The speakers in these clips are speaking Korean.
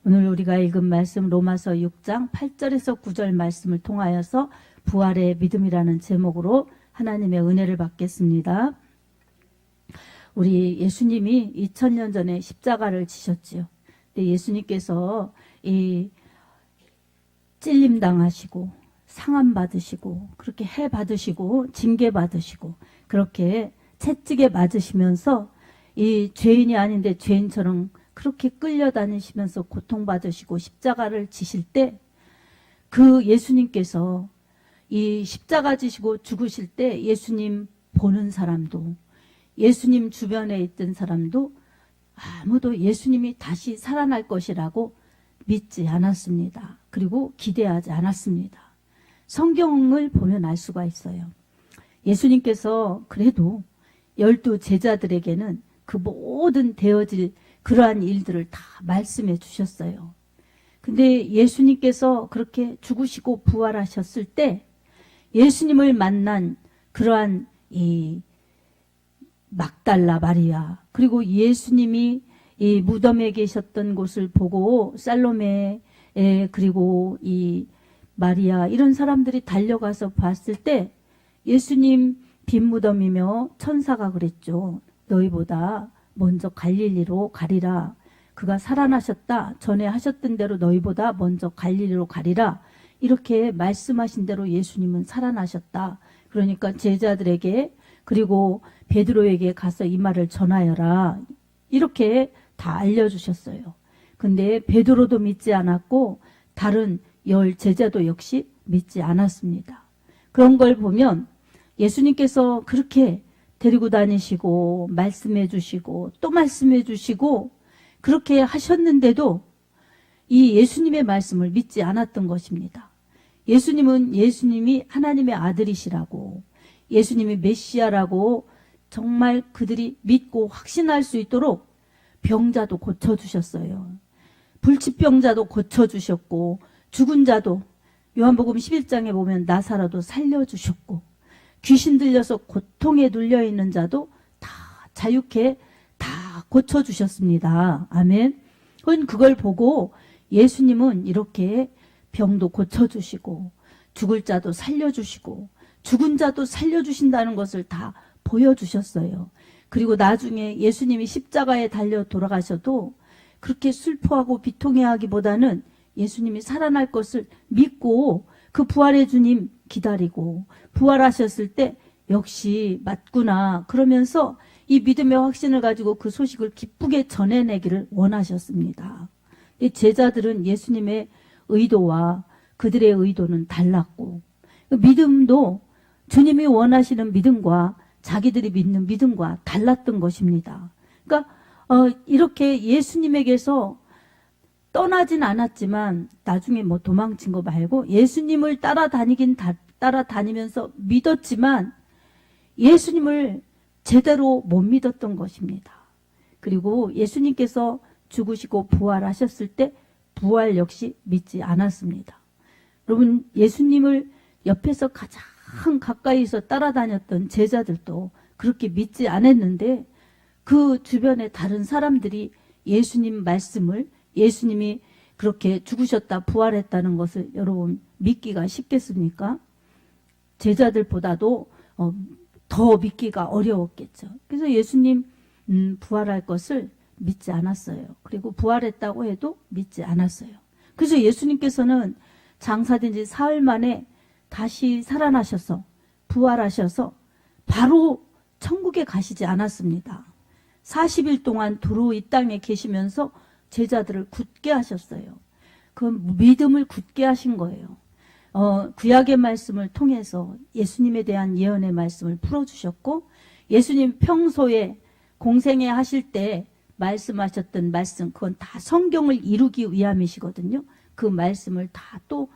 오늘 우리가 읽은 말씀 로마서 6장 8절에서 9절 말씀을 통하여서 부활의 믿음이라는 제목으로 하나님의 은혜를 받겠습니다. 우리 예수님이 2000년 전에 십자가를 지셨지요. 근데 예수님께서 이 찔림 당하시고 상함 받으시고 그렇게 해 받으시고 징계 받으시고 그렇게 채찍에 맞으시면서 이 죄인이 아닌데 죄인처럼 그렇게 끌려다니시면서 고통받으시고 십자가를 지실 때 그 예수님께서 이 십자가 지시고 죽으실 때 예수님 보는 사람도 예수님 주변에 있던 사람도 아무도 예수님이 다시 살아날 것이라고 믿지 않았습니다. 그리고 기대하지 않았습니다. 성경을 보면 알 수가 있어요. 예수님께서 그래도 12 제자들에게는 그 모든 되어질 그러한 일들을 다 말씀해 주셨어요. 근데 예수님께서 그렇게 죽으시고 부활하셨을 때 예수님을 만난 그러한 이 막달라 마리아 그리고 예수님이 이 무덤에 계셨던 곳을 보고 살로메 그리고 이 마리아 이런 사람들이 달려가서 봤을 때 예수님 빈 무덤이며 천사가 그랬죠. 너희보다 먼저 갈릴리로 가리라. 그가 살아나셨다. 전에 하셨던 대로 너희보다 먼저 갈릴리로 가리라. 이렇게 말씀하신 대로 예수님은 살아나셨다. 그러니까 제자들에게 그리고 베드로에게 가서 이 말을 전하여라. 이렇게 다 알려주셨어요. 근데 베드로도 믿지 않았고 다른 10 제자도 역시 믿지 않았습니다. 그런 걸 보면 예수님께서 그렇게 데리고 다니시고 말씀해 주시고 또 말씀해 주시고 그렇게 하셨는데도 이 예수님의 말씀을 믿지 않았던 것입니다. 예수님은 예수님이 하나님의 아들이시라고 예수님이 메시아라고 정말 그들이 믿고 확신할 수 있도록 병자도 고쳐주셨어요. 불치병자도 고쳐주셨고 죽은 자도 요한복음 11장에 보면 나사로도 살려주셨고 귀신 들려서 고통에 눌려있는 자도 다 자유케 다 고쳐주셨습니다. 아멘. 그걸 보고 예수님은 이렇게 병도 고쳐주시고 죽을 자도 살려주시고 죽은 자도 살려주신다는 것을 다 보여주셨어요. 그리고 나중에 예수님이 십자가에 달려 돌아가셔도 그렇게 슬퍼하고 비통해하기보다는 예수님이 살아날 것을 믿고 그 부활의 주님 기다리고 부활하셨을 때 역시 맞구나 그러면서 이 믿음의 확신을 가지고 그 소식을 기쁘게 전해내기를 원하셨습니다. 제자들은 예수님의 의도와 그들의 의도는 달랐고 믿음도 주님이 원하시는 믿음과 자기들이 믿는 믿음과 달랐던 것입니다. 그러니까 이렇게 예수님에게서 떠나진 않았지만 나중에 뭐 도망친 거 말고 예수님을 따라다니면서 믿었지만 예수님을 제대로 못 믿었던 것입니다. 그리고 예수님께서 죽으시고 부활하셨을 때 부활 역시 믿지 않았습니다. 여러분 예수님을 옆에서 가장 가까이서 따라다녔던 제자들도 그렇게 믿지 않았는데 그 주변에 다른 사람들이 예수님 말씀을 예수님이 그렇게 죽으셨다 부활했다는 것을 여러분 믿기가 쉽겠습니까? 제자들보다도 더 믿기가 어려웠겠죠. 그래서 예수님 부활할 것을 믿지 않았어요. 그리고 부활했다고 해도 믿지 않았어요. 그래서 예수님께서는 장사된 지 사흘 만에 다시 살아나셔서 부활하셔서 바로 천국에 가시지 않았습니다. 40일 동안 두루 이 땅에 계시면서 제자들을 굳게 하셨어요. 그 믿음을 굳게 하신 거예요. 구약의 말씀을 통해서 예수님에 대한 예언의 말씀을 풀어주셨고 예수님 평소에 공생애 하실 때 말씀하셨던 말씀 그건 다 성경을 이루기 위함이시거든요. 그 말씀을 다 또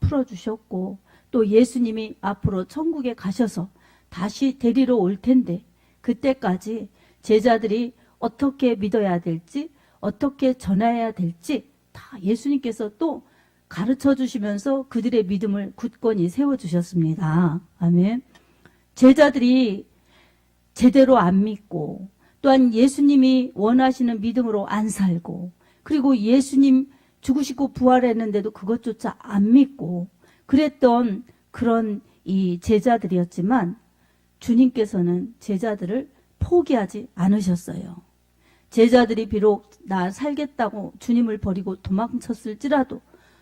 풀어주셨고 또 예수님이 앞으로 천국에 가셔서 다시 데리러 올 텐데 그때까지 제자들이 어떻게 믿어야 될지 어떻게 전해야 될지 다 예수님께서 또 가르쳐 주시면서 그들의 믿음을 굳건히 세워주셨습니다. 아멘. 제자들이 제대로 안 믿고 또한 예수님이 원하시는 믿음으로 안 살고 그리고 예수님 죽으시고 부활했는데도 그것조차 안 믿고 그랬던 그런 이 제자들이었지만 주님께서는 제자들을 포기하지 않으셨어요. 제자들이 비록 나 살겠다고 주님을 버리고 도망쳤을지라도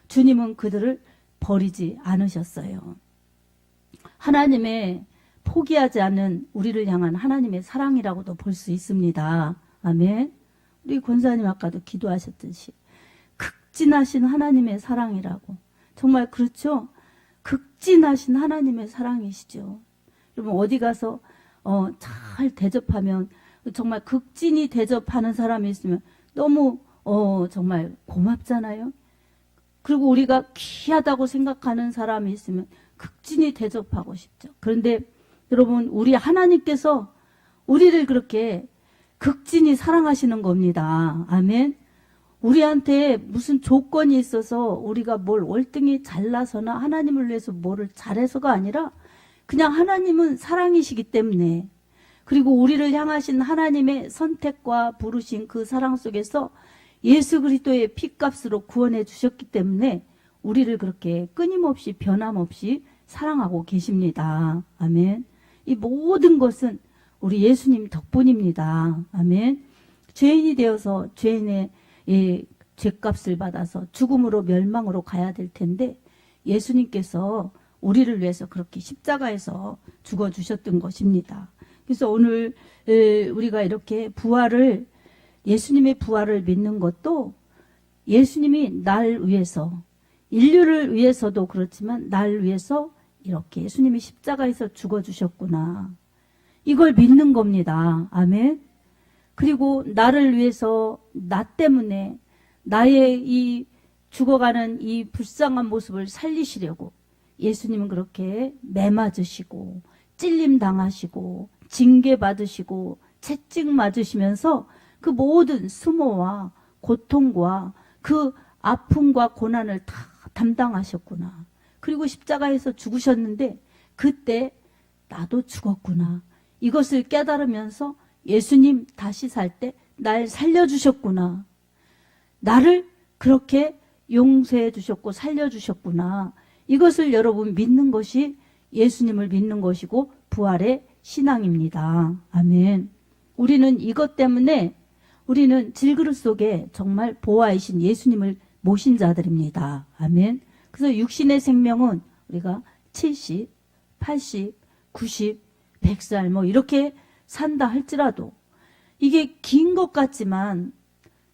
주님은 그들을 버리지 않으셨어요. 하나님의 포기하지 않는 우리를 향한 하나님의 사랑이라고도 볼 수 있습니다. 아멘. 우리 권사님 아까도 기도하셨듯이 극진하신 하나님의 사랑이라고. 정말 그렇죠? 극진하신 하나님의 사랑이시죠. 여러분 어디 가서 잘 대접하면 정말 극진히 대접하는 사람이 있으면 너무 정말 고맙잖아요. 그리고 우리가 귀하다고 생각하는 사람이 있으면 극진히 대접하고 싶죠. 그런데 여러분 우리 하나님께서 우리를 그렇게 극진히 사랑하시는 겁니다. 아멘. 우리한테 무슨 조건이 있어서 우리가 뭘 월등히 잘나서나 하나님을 위해서 뭐를 잘해서가 아니라 그냥 하나님은 사랑이시기 때문에, 그리고 우리를 향하신 하나님의 선택과 부르신 그 사랑 속에서 예수 그리스도의 피값으로 구원해 주셨기 때문에 우리를 그렇게 끊임없이 변함없이 사랑하고 계십니다. 아멘. 이 모든 것은 우리 예수님 덕분입니다. 아멘. 죄인이 되어서 죄인의 죄값을 받아서 죽음으로 멸망으로 가야 될 텐데 예수님께서 우리를 위해서 그렇게 십자가에서 죽어주셨던 것입니다. 그래서 오늘 우리가 이렇게 부활을, 예수님의 부활을 믿는 것도 예수님이 날 위해서, 인류를 위해서도 그렇지만 날 위해서 이렇게 예수님이 십자가에서 죽어주셨구나, 이걸 믿는 겁니다. 아멘. 그리고 나를 위해서, 나 때문에 나의 이 죽어가는 이 불쌍한 모습을 살리시려고 예수님은 그렇게 매맞으시고 찔림 당하시고 징계 받으시고 채찍 맞으시면서 그 모든 수모와 고통과 그 아픔과 고난을 다 담당하셨구나. 그리고 십자가에서 죽으셨는데 그때 나도 죽었구나. 이것을 깨달으면서 예수님 다시 살 때 날 살려주셨구나. 나를 그렇게 용서해 주셨고 살려주셨구나. 이것을 여러분 믿는 것이 예수님을 믿는 것이고 부활의 신앙입니다. 아멘. 우리는 이것 때문에 우리는 질그릇 속에 정말 보화이신 예수님을 모신 자들입니다. 아멘. 그래서 육신의 생명은 우리가 70, 80, 90, 100살 뭐 이렇게 산다 할지라도 이게 긴 것 같지만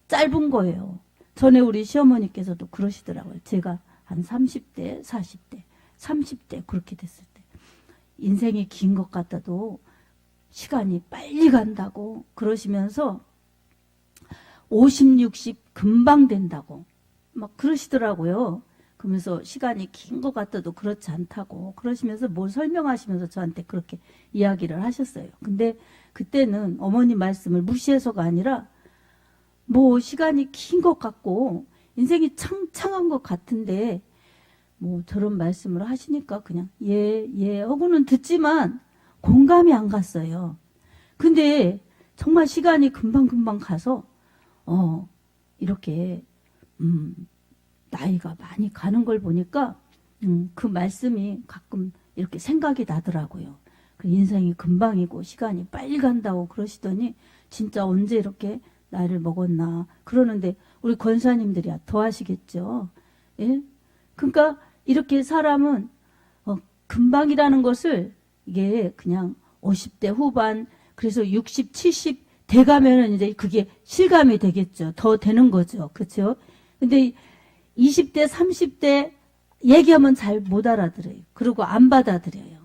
짧은 거예요. 전에 우리 시어머니께서도 그러시더라고요. 제가 한 30대, 40대, 30대 그렇게 됐을 때 인생이 긴 것 같아도 시간이 빨리 간다고 그러시면서 50, 60 금방 된다고 막 그러시더라고요. 그러면서 시간이 긴 것 같아도 그렇지 않다고 그러시면서 뭘 설명하시면서 저한테 그렇게 이야기를 하셨어요. 근데 그때는 어머니 말씀을 무시해서가 아니라 뭐 시간이 긴 것 같고 인생이 창창한 것 같은데 뭐 저런 말씀을 하시니까 그냥 예 하고는 듣지만 공감이 안 갔어요. 근데 정말 시간이 금방금방 가서 이렇게 나이가 많이 가는 걸 보니까 그 말씀이 가끔 이렇게 생각이 나더라고요. 그 인생이 금방이고 시간이 빨리 간다고 그러시더니 진짜 언제 이렇게 나이를 먹었나 그러는데 우리 권사님들이 더 하시겠죠. 예? 그러니까 이렇게 사람은 금방이라는 것을 이게 그냥 50대 후반 그래서 60, 70 돼가면은 이제 그게 실감이 되겠죠. 더 되는 거죠. 그렇죠? 근데 20대, 30대 얘기하면 잘 못 알아들어요. 그리고 안 받아들여요.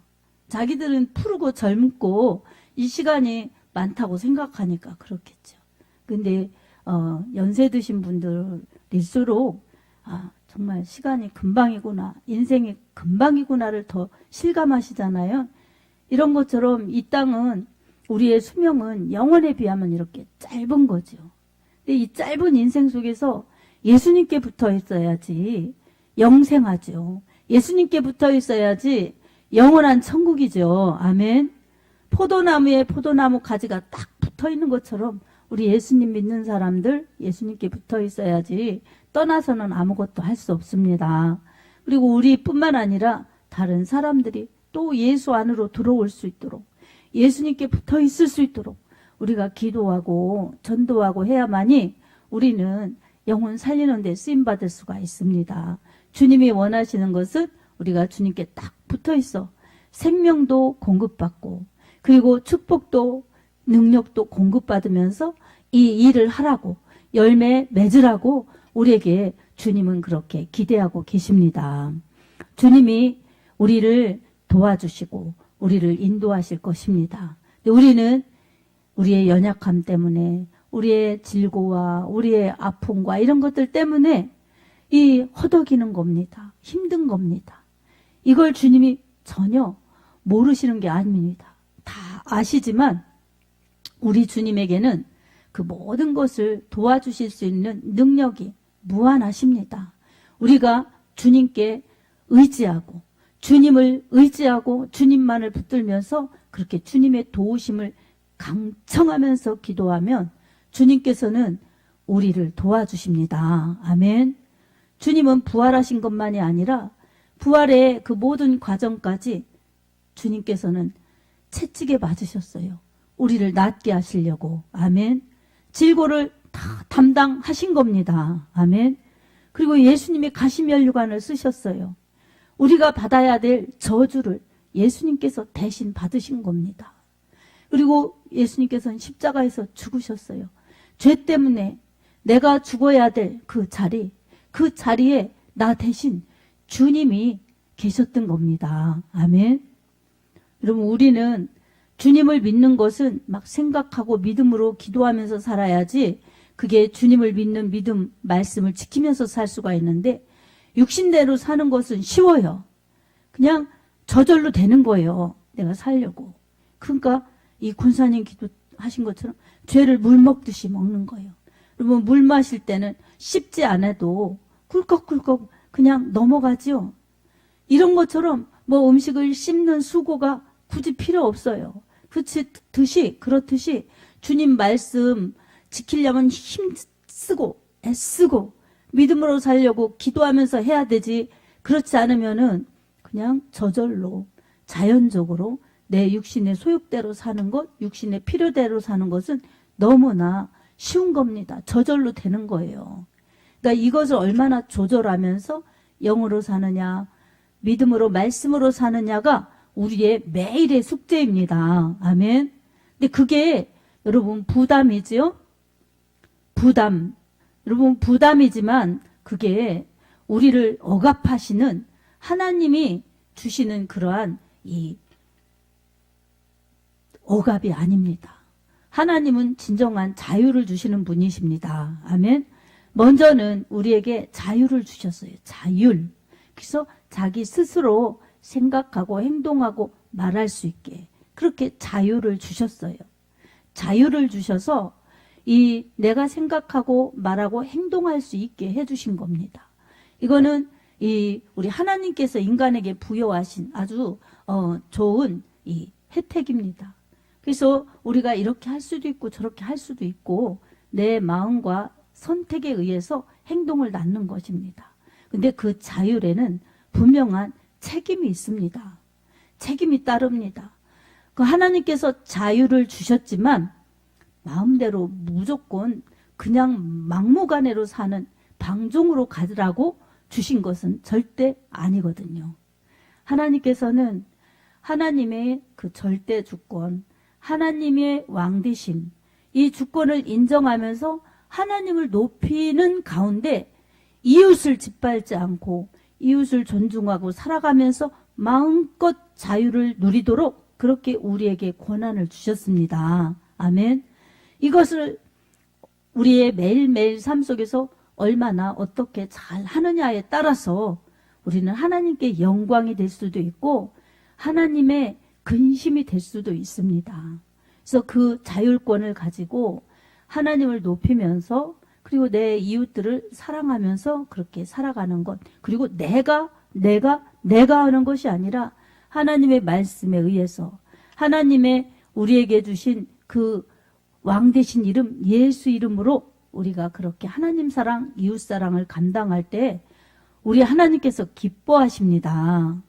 자기들은 푸르고 젊고 이 시간이 많다고 생각하니까 그렇겠죠. 근데 연세 드신 분들일수록 정말 시간이 금방이구나, 인생이 금방이구나를 더 실감하시잖아요. 이런 것처럼 이 땅은 우리의 수명은 영원에 비하면 이렇게 짧은 거죠. 근데 이 짧은 인생 속에서 예수님께 붙어 있어야지 영생하죠. 예수님께 붙어 있어야지 영원한 천국이죠. 아멘. 포도나무에 포도나무 가지가 딱 붙어 있는 것처럼 우리 예수님 믿는 사람들 예수님께 붙어 있어야지 떠나서는 아무것도 할 수 없습니다. 그리고 우리뿐만 아니라 다른 사람들이 또 예수 안으로 들어올 수 있도록, 예수님께 붙어 있을 수 있도록 우리가 기도하고 전도하고 해야만이 우리는 영혼 살리는 데 쓰임받을 수가 있습니다. 주님이 원하시는 것은 우리가 주님께 딱 붙어 있어 생명도 공급받고, 그리고 축복도 능력도 공급받으면서 이 일을 하라고, 열매 맺으라고 우리에게 주님은 그렇게 기대하고 계십니다. 주님이 우리를 도와주시고 우리를 인도하실 것입니다. 근데 우리는 우리의 연약함 때문에, 우리의 질고와 우리의 아픔과 이런 것들 때문에 이 허덕이는 겁니다. 힘든 겁니다. 이걸 주님이 전혀 모르시는 게 아닙니다. 다 아시지만 우리 주님에게는 그 모든 것을 도와주실 수 있는 능력이 무한하십니다. 우리가 주님께 의지하고 주님을 의지하고 주님만을 붙들면서 그렇게 주님의 도우심을 강청하면서 기도하면 주님께서는 우리를 도와주십니다. 아멘. 주님은 부활하신 것만이 아니라 부활의 그 모든 과정까지 주님께서는 채찍에 맞으셨어요. 우리를 낫게 하시려고. 아멘. 질고를 다 담당하신 겁니다. 아멘. 그리고 예수님이 가시면류관을 쓰셨어요. 우리가 받아야 될 저주를 예수님께서 대신 받으신 겁니다. 그리고 예수님께서는 십자가에서 죽으셨어요. 죄 때문에 내가 죽어야 될 그 자리에 나 대신 주님이 계셨던 겁니다. 아멘. 여러분, 우리는 주님을 믿는 것은 막 생각하고 믿음으로 기도하면서 살아야지, 그게 주님을 믿는 믿음 말씀을 지키면서 살 수가 있는데, 육신대로 사는 것은 쉬워요. 그냥 저절로 되는 거예요. 내가 살려고. 그러니까 이 군사님 기도하신 것처럼 죄를 물 먹듯이 먹는 거예요. 여러분, 물 마실 때는 씹지 않아도 꿀꺽꿀꺽 그냥 넘어가지요. 이런 것처럼 뭐 음식을 씹는 수고가 굳이 필요 없어요. 그렇듯이 주님 말씀 지키려면 힘쓰고 애쓰고 믿음으로 살려고 기도하면서 해야 되지, 그렇지 않으면은 그냥 저절로 자연적으로 내 육신의 소욕대로 사는 것, 육신의 필요대로 사는 것은 너무나 쉬운 겁니다. 저절로 되는 거예요. 그러니까 이것을 얼마나 조절하면서 영으로 사느냐, 믿음으로 말씀으로 사느냐가 우리의 매일의 숙제입니다. 아멘. 근데 그게 여러분 부담이지요? 여러분 부담이지만 그게 우리를 억압하시는 하나님이 주시는 그러한 이 억압이 아닙니다. 하나님은 진정한 자유를 주시는 분이십니다. 아멘. 먼저는 우리에게 자유를 주셨어요. 자율. 그래서 자기 스스로 생각하고 행동하고 말할 수 있게 그렇게 자유를 주셨어요. 자유를 주셔서 이 내가 생각하고 말하고 행동할 수 있게 해주신 겁니다. 이거는 이 우리 하나님께서 인간에게 부여하신 아주 좋은 이 혜택입니다. 그래서 우리가 이렇게 할 수도 있고 저렇게 할 수도 있고 내 마음과 선택에 의해서 행동을 낳는 것입니다. 근데 그 자율에는 분명한 책임이 있습니다. 책임이 따릅니다. 그 하나님께서 자유를 주셨지만 마음대로 무조건 그냥 막무가내로 사는 방종으로 가더라고 주신 것은 절대 아니거든요. 하나님께서는 하나님의 그 절대 주권, 하나님의 왕되심, 이 주권을 인정하면서 하나님을 높이는 가운데 이웃을 짓밟지 않고 이웃을 존중하고 살아가면서 마음껏 자유를 누리도록 그렇게 우리에게 권한을 주셨습니다. 아멘. 이것을 우리의 매일매일 삶 속에서 얼마나 어떻게 잘 하느냐에 따라서 우리는 하나님께 영광이 될 수도 있고 하나님의 근심이 될 수도 있습니다. 그래서 그 자율권을 가지고 하나님을 높이면서 그리고 내 이웃들을 사랑하면서 그렇게 살아가는 것, 그리고 내가 하는 것이 아니라 하나님의 말씀에 의해서 하나님의 우리에게 주신 그 왕 되신 이름 예수 이름으로 우리가 그렇게 하나님 사랑, 이웃 사랑을 감당할 때 우리 하나님께서 기뻐하십니다.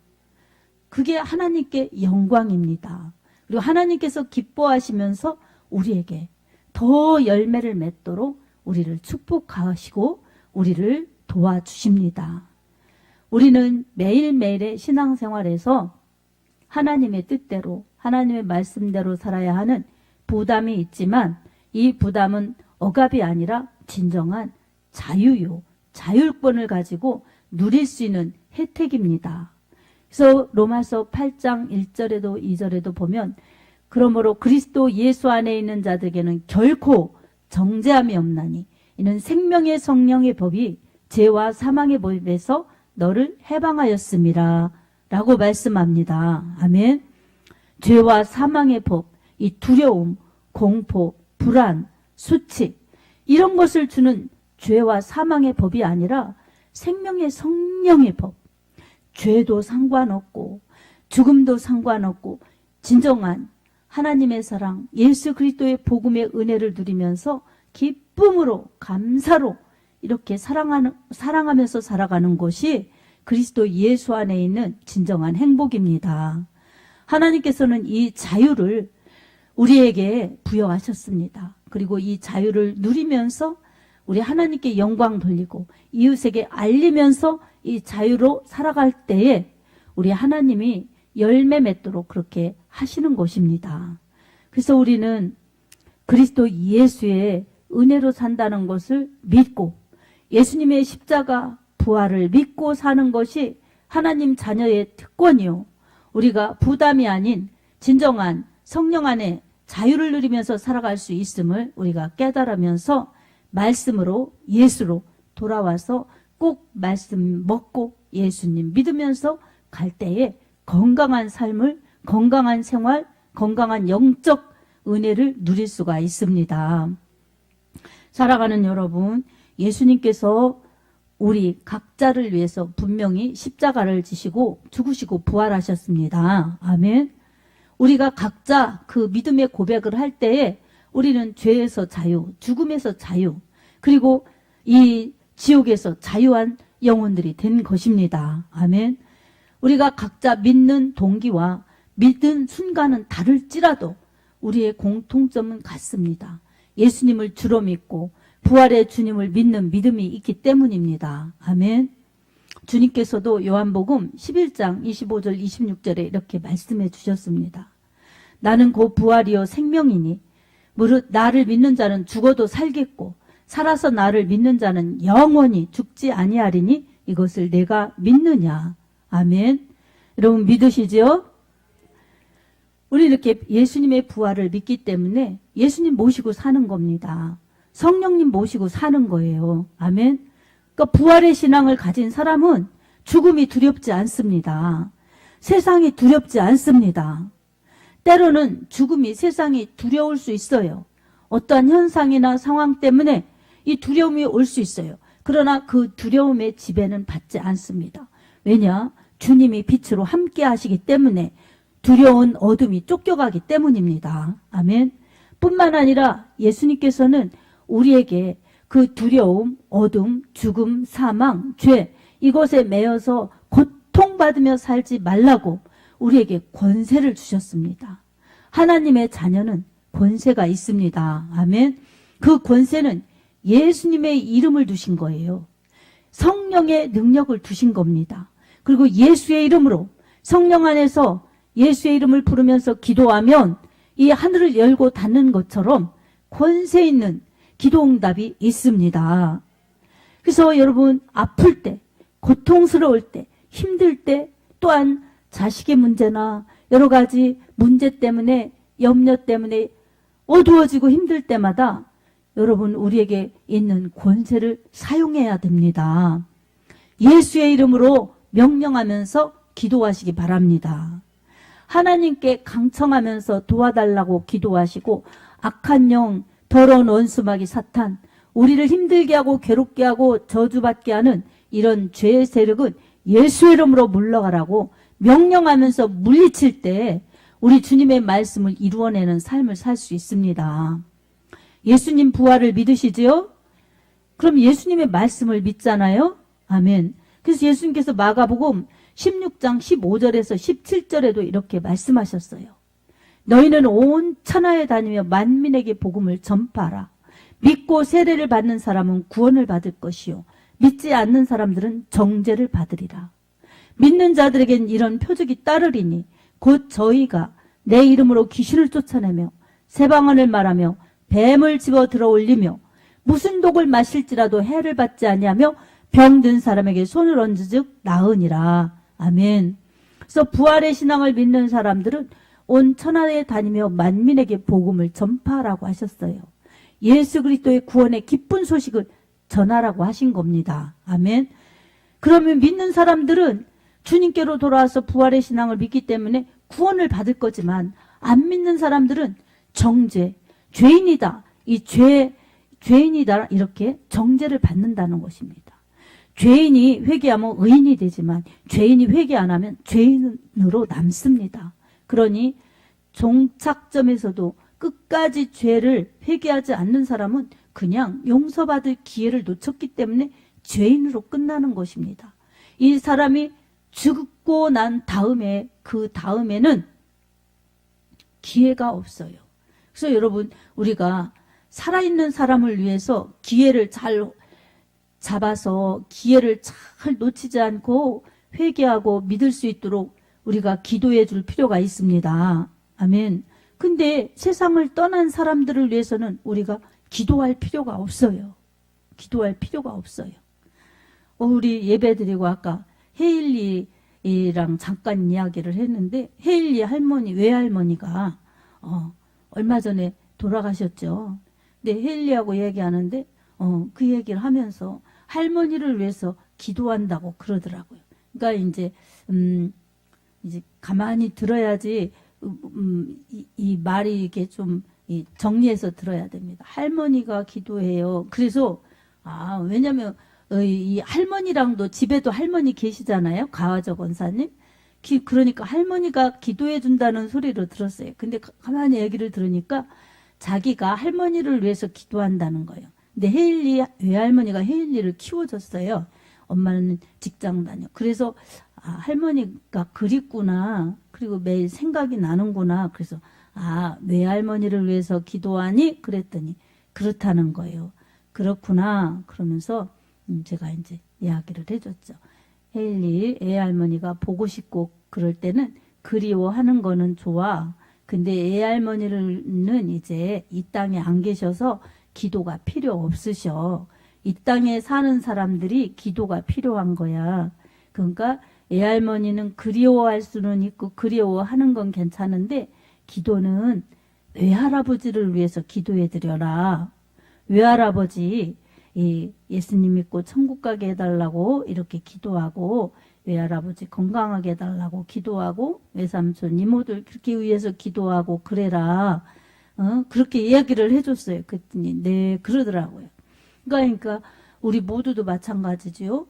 그게 하나님께 영광입니다. 그리고 하나님께서 기뻐하시면서 우리에게 더 열매를 맺도록 우리를 축복하시고 우리를 도와주십니다. 우리는 매일매일의 신앙생활에서 하나님의 뜻대로 하나님의 말씀대로 살아야 하는 부담이 있지만 이 부담은 억압이 아니라 진정한 자유요, 자율권을 가지고 누릴 수 있는 혜택입니다. 그래서 로마서 8장 1절에도 2절에도 보면 그러므로 그리스도 예수 안에 있는 자들에게는 결코 정죄함이 없나니 이는 생명의 성령의 법이 죄와 사망의 법에서 너를 해방하였음이라 라고 말씀합니다. 아멘. 죄와 사망의 법, 이 두려움, 공포, 불안, 수치 이런 것을 주는 죄와 사망의 법이 아니라 생명의 성령의 법. 죄도 상관없고 죽음도 상관없고 진정한 하나님의 사랑, 예수 그리스도의 복음의 은혜를 누리면서 기쁨으로 감사로 이렇게 사랑하면서 살아가는 것이 그리스도 예수 안에 있는 진정한 행복입니다. 하나님께서는 이 자유를 우리에게 부여하셨습니다. 그리고 이 자유를 누리면서 우리 하나님께 영광 돌리고 이웃에게 알리면서 이 자유로 살아갈 때에 우리 하나님이 열매 맺도록 그렇게 하시는 것입니다. 그래서 우리는 그리스도 예수의 은혜로 산다는 것을 믿고 예수님의 십자가 부활을 믿고 사는 것이 하나님 자녀의 특권이요. 우리가 부담이 아닌 진정한 성령 안에 자유를 누리면서 살아갈 수 있음을 우리가 깨달으면서 말씀으로 예수로 돌아와서 꼭 말씀 먹고 예수님 믿으면서 갈 때에 건강한 삶을, 건강한 생활, 건강한 영적 은혜를 누릴 수가 있습니다. 살아가는 여러분, 예수님께서 우리 각자를 위해서 분명히 십자가를 지시고 죽으시고 부활하셨습니다. 아멘. 우리가 각자 그 믿음의 고백을 할 때에 우리는 죄에서 자유, 죽음에서 자유, 그리고 이 지옥에서 자유한 영혼들이 된 것입니다. 아멘. 우리가 각자 믿는 동기와 믿는 순간은 다를지라도 우리의 공통점은 같습니다. 예수님을 주로 믿고 부활의 주님을 믿는 믿음이 있기 때문입니다. 아멘. 주님께서도 요한복음 11장 25절 26절에 이렇게 말씀해 주셨습니다. 나는 곧 부활이요 생명이니 무릇 나를 믿는 자는 죽어도 살겠고 살아서 나를 믿는 자는 영원히 죽지 아니하리니 이것을 내가 믿느냐. 아멘. 여러분 믿으시죠? 우리 이렇게 예수님의 부활을 믿기 때문에 예수님 모시고 사는 겁니다. 성령님 모시고 사는 거예요. 아멘. 그러니까 부활의 신앙을 가진 사람은 죽음이 두렵지 않습니다. 세상이 두렵지 않습니다. 때로는 죽음이 세상이 두려울 수 있어요. 어떠한 현상이나 상황 때문에 이 두려움이 올 수 있어요. 그러나 그 두려움의 지배는 받지 않습니다. 왜냐? 주님이 빛으로 함께 하시기 때문에 두려운 어둠이 쫓겨가기 때문입니다. 아멘. 뿐만 아니라 예수님께서는 우리에게 그 두려움, 어둠, 죽음, 사망, 죄 이것에 매여서 고통받으며 살지 말라고 우리에게 권세를 주셨습니다. 하나님의 자녀는 권세가 있습니다. 아멘. 그 권세는 예수님의 이름을 두신 거예요. 성령의 능력을 두신 겁니다. 그리고 예수의 이름으로 성령 안에서 예수의 이름을 부르면서 기도하면 이 하늘을 열고 닫는 것처럼 권세 있는 기도응답이 있습니다. 그래서 여러분 아플 때, 고통스러울 때, 힘들 때 또한 자식의 문제나 여러 가지 문제 때문에 염려 때문에 어두워지고 힘들 때마다 여러분 우리에게 있는 권세를 사용해야 됩니다. 예수의 이름으로 명령하면서 기도하시기 바랍니다. 하나님께 강청하면서 도와달라고 기도하시고 악한 영, 더러운 원수마귀 사탄, 우리를 힘들게 하고 괴롭게 하고 저주받게 하는 이런 죄의 세력은 예수의 이름으로 물러가라고 명령하면서 물리칠 때 우리 주님의 말씀을 이루어내는 삶을 살 수 있습니다. 예수님 부활을 믿으시지요? 그럼 예수님의 말씀을 믿잖아요. 아멘. 그래서 예수님께서 마가복음 16장 15절에서 17절에도 이렇게 말씀하셨어요. 너희는 온 천하에 다니며 만민에게 복음을 전파하라. 믿고 세례를 받는 사람은 구원을 받을 것이요 믿지 않는 사람들은 정죄를 받으리라. 믿는 자들에겐 이런 표적이 따르리니 곧 저희가 내 이름으로 귀신을 쫓아내며 새방언을 말하며 뱀을 집어 들어 올리며 무슨 독을 마실지라도 해를 받지 아니하며 병든 사람에게 손을 얹으즉 나으니라. 아멘. 그래서 부활의 신앙을 믿는 사람들은 온 천하에 다니며 만민에게 복음을 전파하라고 하셨어요. 예수 그리스도의 구원의 기쁜 소식을 전하라고 하신 겁니다. 아멘. 그러면 믿는 사람들은 주님께로 돌아와서 부활의 신앙을 믿기 때문에 구원을 받을 거지만 안 믿는 사람들은 정죄, 죄인이다. 이 죄인이다. 이렇게 정죄를 받는다는 것입니다. 죄인이 회개하면 의인이 되지만 죄인이 회개 안 하면 죄인으로 남습니다. 그러니 종착점에서도 끝까지 죄를 회개하지 않는 사람은 그냥 용서받을 기회를 놓쳤기 때문에 죄인으로 끝나는 것입니다. 이 사람이 죽고 난 다음에 그 다음에는 기회가 없어요. 그래서 여러분 우리가 살아있는 사람을 위해서 기회를 잘 잡아서 기회를 잘 놓치지 않고 회개하고 믿을 수 있도록 우리가 기도해 줄 필요가 있습니다. 아멘. 근데 세상을 떠난 사람들을 위해서는 우리가 기도할 필요가 없어요. 기도할 필요가 없어요. 우리 예배드리고 아까 헤일리랑 잠깐 이야기를 했는데 헤일리 할머니, 외할머니가 얼마 전에 돌아가셨죠. 근데 헤일리하고 얘기하는데 그 얘기를 하면서 할머니를 위해서 기도한다고 그러더라고요. 그러니까 이제 가만히 들어야지 이 말이 이렇게 좀 정리해서 들어야 됩니다. 할머니가 기도해요. 그래서 왜냐면 이 할머니랑도 집에도 할머니 계시잖아요. 가와저 권사님. 그러니까 할머니가 기도해 준다는 소리를 들었어요. 근데 가만히 얘기를 들으니까 자기가 할머니를 위해서 기도한다는 거예요. 근데 헤일리 외할머니가 헤일리를 키워줬어요. 엄마는 직장 다녀. 그래서 할머니가 그립구나. 그리고 매일 생각이 나는구나. 그래서 외할머니를 위해서 기도하니? 그랬더니 그렇다는 거예요. 그렇구나. 그러면서 제가 이제 이야기를 해줬죠. 헤일리 애할머니가 보고 싶고 그럴 때는 그리워하는 거는 좋아. 근데 애할머니는 이제 이 땅에 안 계셔서 기도가 필요 없으셔. 이 땅에 사는 사람들이 기도가 필요한 거야. 그러니까 애할머니는 그리워할 수는 있고 그리워하는 건 괜찮은데 기도는 외할아버지를 위해서 기도해 드려라. 외할아버지 예수님 믿고 천국 가게 해달라고 이렇게 기도하고 외할아버지 건강하게 해달라고 기도하고 외삼촌 이모들 그렇게 위해서 기도하고 그래라. 그렇게 이야기를 해줬어요. 그랬더니 네 그러더라고요. 그러니까 우리 모두도 마찬가지죠.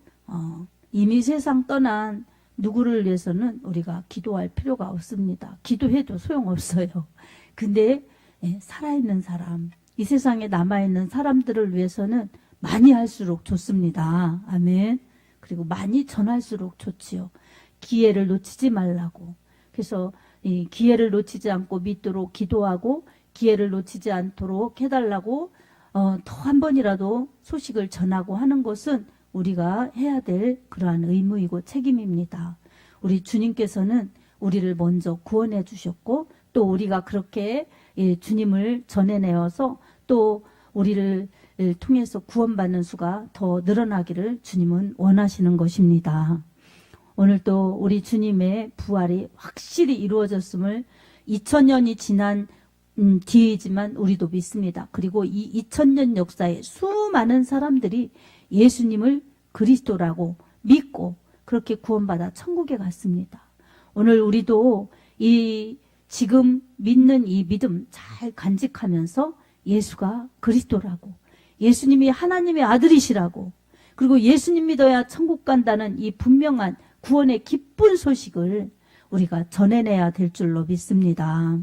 이미 세상 떠난 누구를 위해서는 우리가 기도할 필요가 없습니다. 기도해도 소용없어요. 근데 살아있는 사람, 이 세상에 남아있는 사람들을 위해서는 많이 할수록 좋습니다. 아멘. 그리고 많이 전할수록 좋지요. 기회를 놓치지 말라고. 그래서 이 기회를 놓치지 않고 믿도록 기도하고 기회를 놓치지 않도록 해달라고 더 한 번이라도 소식을 전하고 하는 것은 우리가 해야 될 그러한 의무이고 책임입니다. 우리 주님께서는 우리를 먼저 구원해 주셨고 또 우리가 그렇게 주님을 전해내어서 또 우리를 통해서 구원받는 수가 더 늘어나기를 주님은 원하시는 것입니다. 오늘 또 우리 주님의 부활이 확실히 이루어졌음을 2000년이 지난 뒤이지만 우리도 믿습니다. 그리고 이 2000년 역사에 수많은 사람들이 예수님을 그리스도라고 믿고 그렇게 구원받아 천국에 갔습니다. 오늘 우리도 이 지금 믿는 이 믿음 잘 간직하면서 예수가 그리스도라고 예수님이 하나님의 아들이시라고 그리고 예수님 믿어야 천국 간다는 이 분명한 구원의 기쁜 소식을 우리가 전해내야 될 줄로 믿습니다.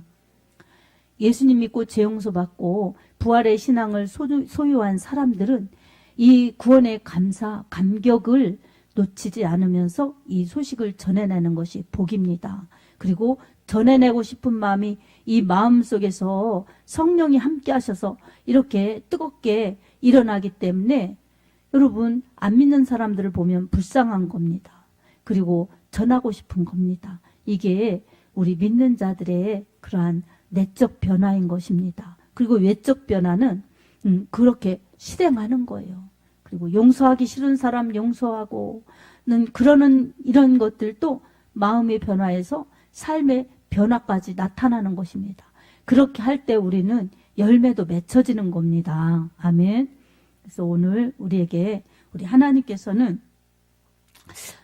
예수님 믿고 죄 용서 받고 부활의 신앙을 소유한 사람들은 이 구원의 감사, 감격을 놓치지 않으면서 이 소식을 전해내는 것이 복입니다. 그리고 전해내고 싶은 마음이 이 마음 속에서 성령이 함께 하셔서 이렇게 뜨겁게 일어나기 때문에 여러분, 안 믿는 사람들을 보면 불쌍한 겁니다. 그리고 전하고 싶은 겁니다. 이게 우리 믿는 자들의 그러한 내적 변화인 것입니다. 그리고 외적 변화는 그렇게 실행하는 거예요. 그리고 용서하기 싫은 사람 용서하고는 그러는 이런 것들도 마음의 변화에서 삶의 변화까지 나타나는 것입니다. 그렇게 할 때 우리는 열매도 맺혀지는 겁니다. 아멘. 그래서 오늘 우리에게 우리 하나님께서는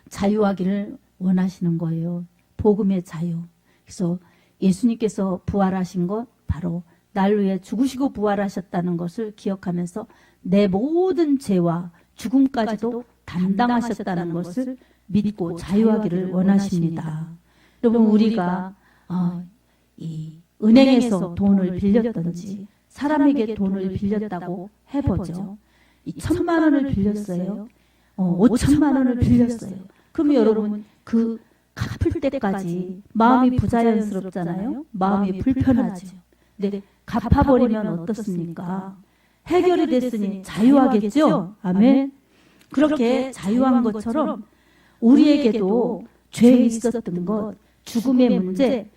자유하기를 원하시는 거예요. 복음의 자유. 그래서 예수님께서 부활하신 것 바로 날 위해 죽으시고 부활하셨다는 것을 기억하면서 내 모든 죄와 죽음까지도 담당하셨다는 것을 믿고 자유하기를 원하십니다. 여러분, 우리가 이 은행에서 돈을 빌렸든지 사람에게 돈을 빌렸다고 해보죠. 이 1,000만 원을 빌렸어요. 5천만 원을 빌렸어요. 그러면 여러분 그 갚을 때까지 마음이 부자연스럽잖아요. 마음이 불편하죠. 근데 갚아버리면 어떻습니까? 해결이 됐으니 자유하겠죠? 아멘. 그렇게 자유한 것처럼 우리에게도 죄에 있었던 것, 죽음의 문제,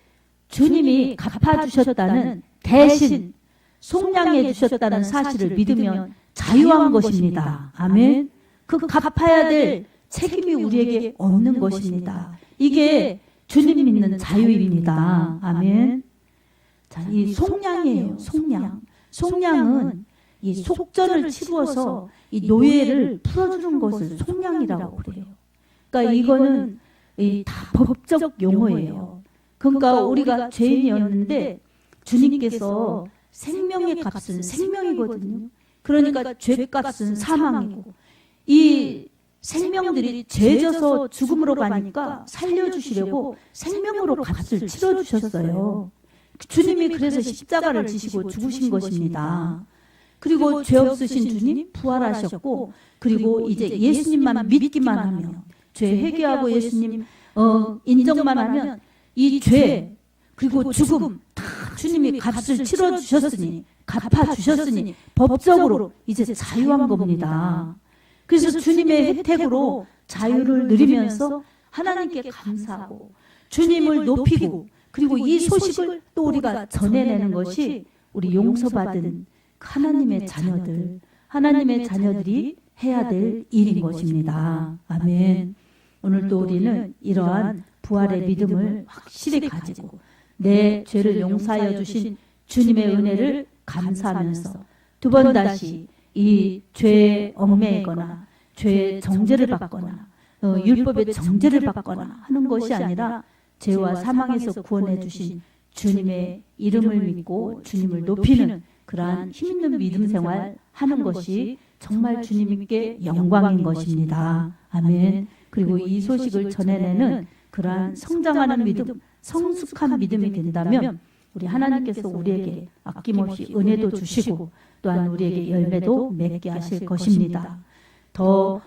주님이 갚아주셨다는 대신 속량해 주셨다는 사실을 믿으면 자유한 것입니다. 아멘. 그 갚아야 될 책임이 우리에게 없는 것입니다. 이게 주님 믿는 자유입니다. 아멘. 자, 이 속량이에요. 속량. 속량은 이 속전을 치루어서 이 노예를 풀어주는 것을 속량이라고 그래요. 그러니까 이거는 다 법적 용어예요. 그러니까 우리가 죄인이었는데 주님께서 생명의 값은 생명이거든요. 그러니까 죄값은 사망이고 이 생명들이 죄져서 죽음으로 가니까 살려주시려고 생명으로 값을 치러주셨어요. 주님이 그래서 십자가를 지시고 죽으신 것입니다. 그리고 죄 없으신 주님 부활하셨고, 그리고 이제 예수님만 믿기만 하면, 죄 회개하고 예수님 인정만 하면 이 죄 그리고 죽음 다 주님이 값을 치러주셨으니, 갚아주셨으니 법적으로 이제 자유한 겁니다. 그래서 주님의 혜택으로 자유를 누리면서 하나님께 감사하고 주님을 높이고, 그리고 이 소식을 또 우리가 전해내는 것이 우리 용서받은 하나님의 자녀들, 하나님의 자녀들이 해야 될 일인 것입니다. 아멘. 오늘도 우리는 이러한 부활의 믿음을 확실히 가지고 내 죄를 용서하여 주신 주님의 은혜를 감사하면서 두 번 다시 이 죄에 얽매이거나 죄의 정죄를 받거나 율법의 정죄를 받거나 하는 것이 아니라 죄와 사망에서 구원해 주신 주님의 이름을 믿고 주님을 높이는 그러한 힘있는 믿음 생활 하는 것이 정말 주님께 영광인 것입니다. 아멘. 그리고 이 소식을 전해내는 그러한 성장하는 믿음, 성숙한 믿음이 된다면 우리 하나님께서 우리에게 아낌없이 은혜도 주시고 또한 우리에게 열매도 맺게 하실 것입니다. 더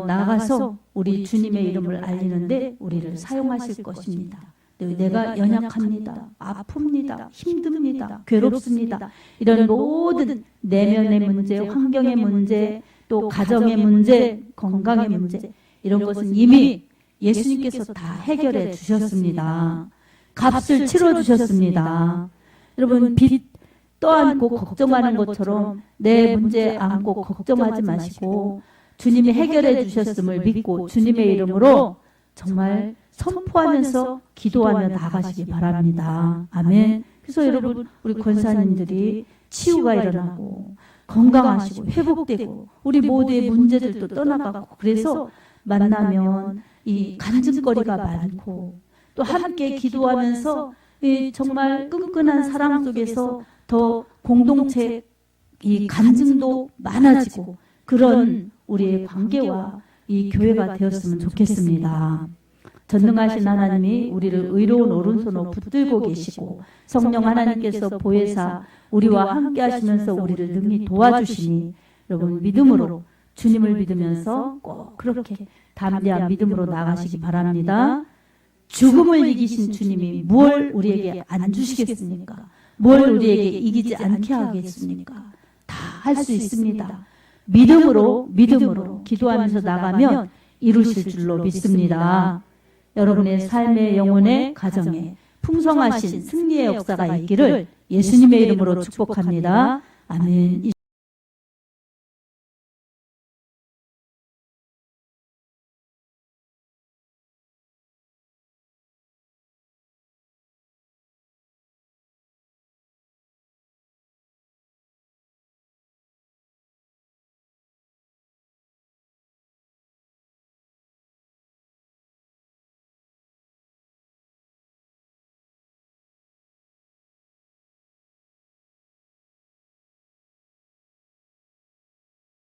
나아가서 우리 주님의 이름을 알리는데 우리를 사용하실 것입니다. 내가 연약합니다. 아픕니다. 힘듭니다. 괴롭습니다. 이런 모든 내면의 문제, 환경의 문제, 또 가정의 문제, 건강의 문제, 이런 것은 이미 예수님께서 다 해결해 주셨습니다. 값을 치러 주셨습니다. 여러분, 빚 떠안고 걱정하는 것처럼 내 문제 안고 걱정하지 마시고 주님이 해결해 주셨음을 믿고 주님의 이름으로 정말 선포하면서 기도하며 나아가시기 바랍니다. 아멘. 그래서 여러분, 우리 권사님들이 치유가 일어나고 건강하시고 회복되고 우리 모두의 문제들도 떠나가고, 그래서 만나면 이 간증거리가 많고 또 함께 기도하면서 정말 끈끈한 사랑 속에서 더 공동체 이 간증도 많아지고 그런 우리의 관계와 이 교회가 되었으면 좋겠습니다. 전능하신 하나님이 우리를 의로운 오른손으로 붙들고 계시고 성령 하나님께서 보혜사 우리와 함께 하시면서 우리를 능히 도와주시니 여러분 믿음으로 주님을 믿으면서 꼭 그렇게 담대한 믿음으로 나가시기 바랍니다. 죽음을 이기신 주님이 뭘 우리에게 안 주시겠습니까? 뭘 우리에게 이기지 않게 하겠습니까? 다 할 수 있습니다. 믿음으로 기도하면서 나가면 이루실 줄로 믿습니다. 여러분의 삶의 영혼의 가정에 풍성하신 승리의 역사가 있기를 예수님의 이름으로 축복합니다. 아멘.